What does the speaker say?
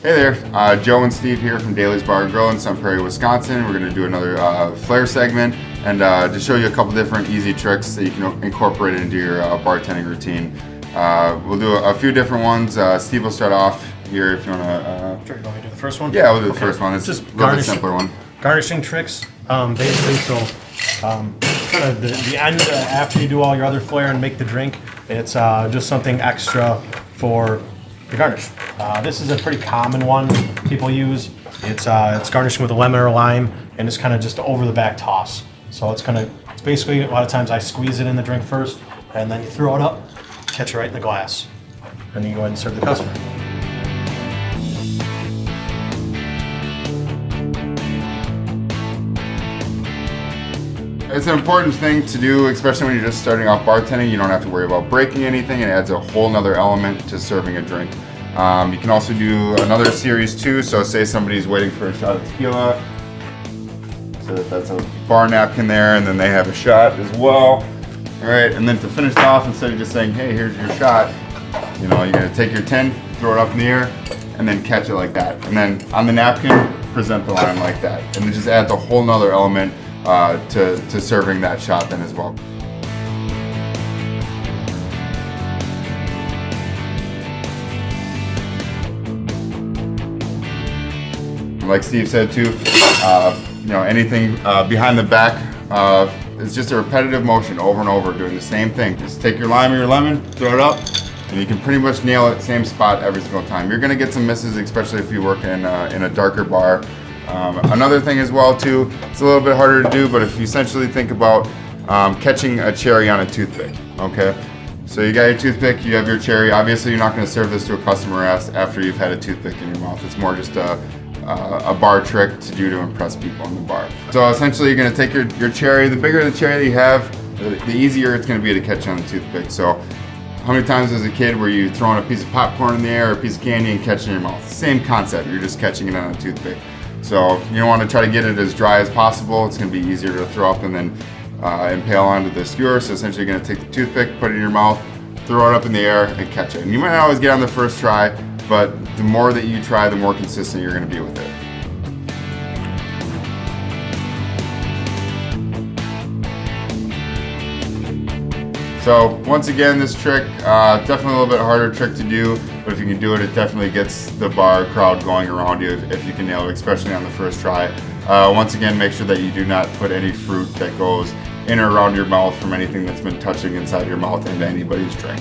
Hey there, Joe and Steve here from Daly's Bar and Grill in Sun Prairie, Wisconsin. We're going to do another Flair segment and to show you a couple different easy tricks that you can incorporate into your bartending routine. We'll do a few different ones. Steve will start off here if you want to. Sure, you want me to do the first one? Yeah, we'll do the first one. It's just a little bit simpler one. Garnishing tricks, basically. So, kind of the end after you do all your other Flair and make the drink, it's just something extra for the garnish. This is a pretty common one people use. It's garnishing with a lemon or lime, and it's kind of just over the back toss. So it's basically a lot of times I squeeze it in the drink first, and then you throw it up, catch it right in the glass, and then you go ahead and serve the customer. It's an important thing to do, especially when you're just starting off bartending. You don't have to worry about breaking anything. It adds a whole nother element to serving a drink. You can also do another series too. So say somebody's waiting for a shot of tequila. So that's a bar napkin there, and then they have a shot as well. All right, and then to finish it off, instead of just saying, hey, here's your shot, you're gonna take your tin, throw it up in the air, and then catch it like that. And then on the napkin, present the lime like that. And it just adds a whole nother element to serving that shot then as well. Like Steve said too, anything behind the back, it's just a repetitive motion over and over, doing the same thing. Just take your lime or your lemon, throw it up, and you can pretty much nail it same spot every single time. You're gonna get some misses, especially if you work in a darker bar. Another thing as well too, it's a little bit harder to do, but if you essentially think about catching a cherry on a toothpick, okay? So you got your toothpick, you have your cherry. Obviously you're not gonna serve this to a customer after you've had a toothpick in your mouth. It's more just a bar trick to do to impress people in the bar. So essentially you're gonna take your cherry. The bigger the cherry that you have, the easier it's gonna be to catch on the toothpick. So how many times as a kid were you throwing a piece of popcorn in the air or a piece of candy and catching it in your mouth? Same concept, you're just catching it on a toothpick. So you don't want to try to get it as dry as possible. It's going to be easier to throw up and then impale onto the skewer. So essentially you're going to take the toothpick, put it in your mouth, throw it up in the air, and catch it. And you might not always get on the first try, but the more that you try, the more consistent you're going to be with it. So once again, this trick, definitely a little bit harder trick to do, but if you can do it, it definitely gets the bar crowd going around you if you can nail it, especially on the first try. Once again, make sure that you do not put any fruit that goes in or around your mouth from anything that's been touching inside your mouth into anybody's drink.